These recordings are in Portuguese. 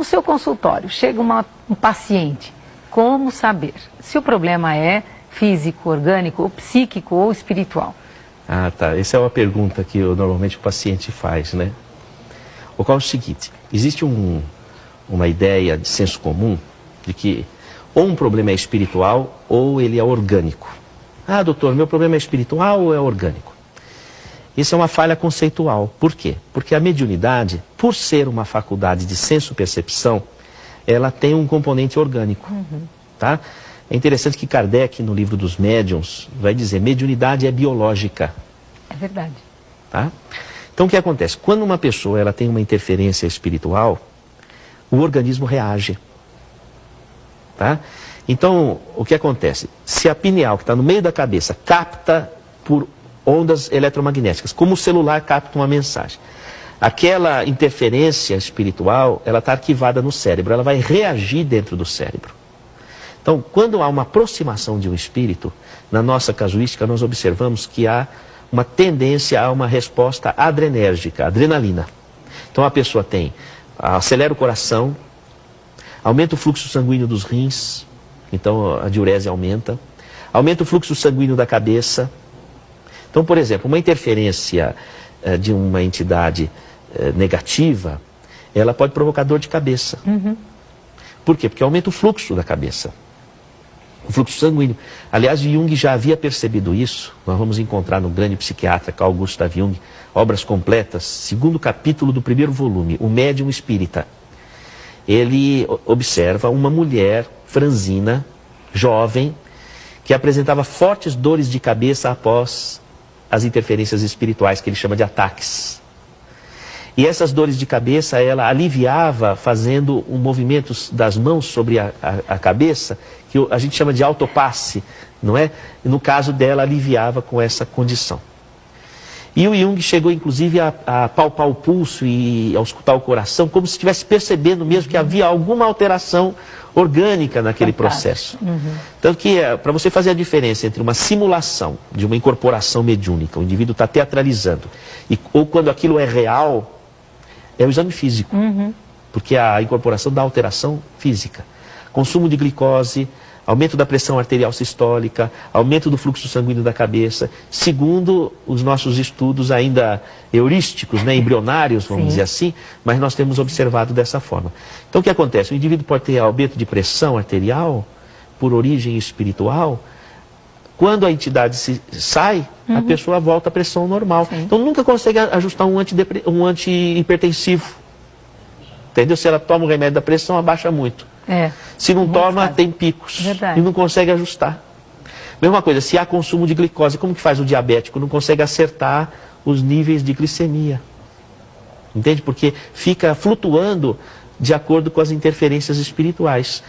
seu consultório, chega um paciente, como saber se o problema é físico, orgânico, ou psíquico ou espiritual? Ah, tá. Essa é uma pergunta que normalmente o paciente faz, né? Ocorre o seguinte, existe uma ideia de senso comum de que ou um problema é espiritual ou ele é orgânico. Ah, doutor, meu problema é espiritual ou é orgânico? Isso é uma falha conceitual. Por quê? Porque a mediunidade, por ser uma faculdade de senso-percepção, ela tem um componente orgânico. Tá? É interessante que Kardec, no livro dos médiuns, vai dizer, mediunidade é biológica. É verdade. Tá? Então o que acontece? Quando uma pessoa ela tem uma interferência espiritual, o organismo reage. Tá? Então, o que acontece? Se a pineal, que está no meio da cabeça, capta por ondas eletromagnéticas, como o celular capta uma mensagem, aquela interferência espiritual, ela está arquivada no cérebro, ela vai reagir dentro do cérebro. Então, quando há uma aproximação de um espírito, na nossa casuística, nós observamos que há uma tendência a uma resposta adrenérgica, adrenalina. Então, a pessoa acelera o coração, aumenta o fluxo sanguíneo dos rins, então a diurese aumenta o fluxo sanguíneo da cabeça. Então, por exemplo, uma interferência de uma entidade negativa, ela pode provocar dor de cabeça. Por quê? Porque aumenta o fluxo da cabeça, o fluxo sanguíneo. Aliás, Jung já havia percebido isso. Nós vamos encontrar no grande psiquiatra Carl Gustav Jung, obras completas, segundo capítulo do primeiro volume, O Médium Espírita. Ele observa uma mulher franzina, jovem, que apresentava fortes dores de cabeça após as interferências espirituais, que ele chama de ataques. E essas dores de cabeça, ela aliviava fazendo movimentos das mãos sobre a cabeça, que a gente chama de autopasse, não é? E no caso dela, aliviava com essa condição. E o Jung chegou, inclusive, a palpar o pulso e a auscultar o coração, como se estivesse percebendo mesmo que havia alguma alteração orgânica naquele processo. Tanto que, para você fazer a diferença entre uma simulação de uma incorporação mediúnica, o indivíduo está teatralizando, ou quando aquilo é real, é o exame físico. Porque a incorporação dá alteração física. Consumo de glicose, aumento da pressão arterial sistólica, aumento do fluxo sanguíneo da cabeça, segundo os nossos estudos ainda heurísticos, né, embrionários, vamos dizer assim, mas nós temos observado dessa forma. Então o que acontece? O indivíduo pode ter aumento de pressão arterial por origem espiritual. Quando a entidade sai, a pessoa volta à pressão normal. Então nunca consegue ajustar um antihipertensivo. Entendeu? Se ela toma o remédio da pressão, abaixa muito. Se não toma, tem picos. E não consegue ajustar. Mesma coisa, se há consumo de glicose, como que faz o diabético? Não consegue acertar os níveis de glicemia. Entende? Porque fica flutuando de acordo com as interferências espirituais,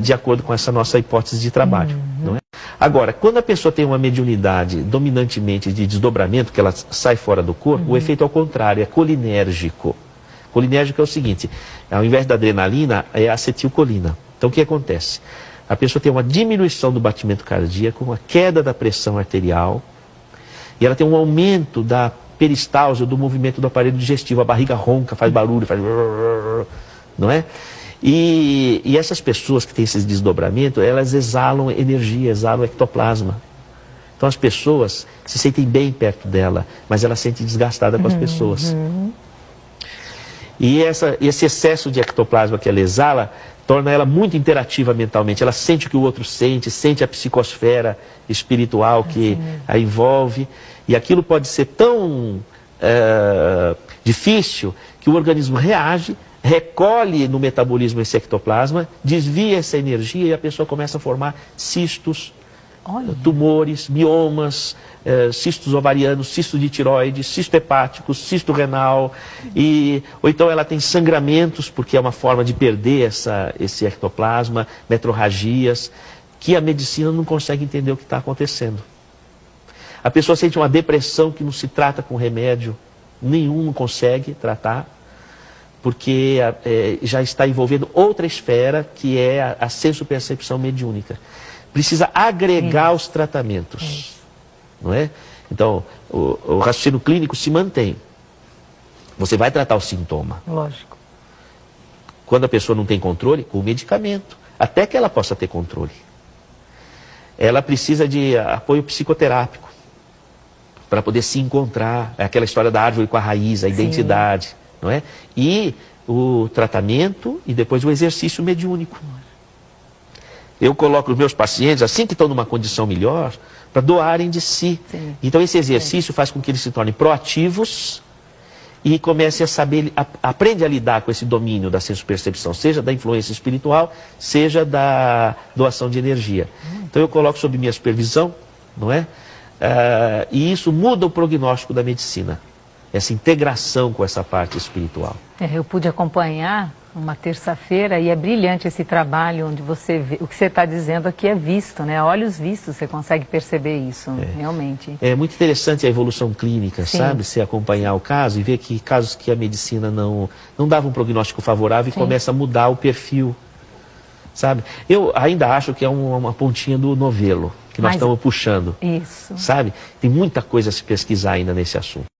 de acordo com essa nossa hipótese de trabalho. Não é? Agora, quando a pessoa tem uma mediunidade dominantemente de desdobramento, que ela sai fora do corpo, o efeito é ao contrário, é colinérgico. Colinérgico é o seguinte, ao invés da adrenalina, é a acetilcolina. Então o que acontece? A pessoa tem uma diminuição do batimento cardíaco, uma queda da pressão arterial, e ela tem um aumento da peristalse, do movimento do aparelho digestivo, a barriga ronca, faz barulho, faz... não é? E essas pessoas que têm esse desdobramento, elas exalam energia, exalam ectoplasma. Então as pessoas se sentem bem perto dela, mas ela se sente desgastada com as pessoas. E esse excesso de ectoplasma que ela exala, torna ela muito interativa mentalmente. Ela sente o que o outro sente, sente a psicosfera espiritual que a envolve. E aquilo pode ser tão difícil que o organismo reage, recolhe no metabolismo esse ectoplasma, desvia essa energia e a pessoa começa a formar cistos, tumores, miomas, cistos ovarianos, cisto de tireoide, cisto hepático, cisto renal, ou então ela tem sangramentos, porque é uma forma de perder esse ectoplasma, metrorragias, que a medicina não consegue entender o que está acontecendo. A pessoa sente uma depressão que não se trata com remédio nenhum, não consegue tratar, porque já está envolvendo outra esfera, que é a senso-percepção mediúnica. Precisa agregar os tratamentos, não é? Então, o raciocínio clínico se mantém. Você vai tratar o sintoma. Lógico. Quando a pessoa não tem controle, com o medicamento, até que ela possa ter controle. Ela precisa de apoio psicoterápico para poder se encontrar. É aquela história da árvore com a raiz, a identidade, não é? E o tratamento e depois o exercício mediúnico. Eu coloco os meus pacientes, assim que estão numa condição melhor, para doarem de si. Sim. Então esse exercício faz com que eles se tornem proativos e comecem a saber, aprende a lidar com esse domínio da senso-percepção, seja da influência espiritual, seja da doação de energia. Então eu coloco sob minha supervisão, não é? E isso muda o prognóstico da medicina, essa integração com essa parte espiritual. Eu pude acompanhar uma terça-feira e é brilhante esse trabalho onde você vê, o que você está dizendo aqui é visto, né? A olhos vistos você consegue perceber isso, realmente. É muito interessante a evolução clínica, sabe? Você acompanhar o caso e ver que casos que a medicina não dava um prognóstico favorável e começa a mudar o perfil, sabe? Eu ainda acho que é uma pontinha do novelo que nós estamos puxando, isso. sabe? Tem muita coisa a se pesquisar ainda nesse assunto.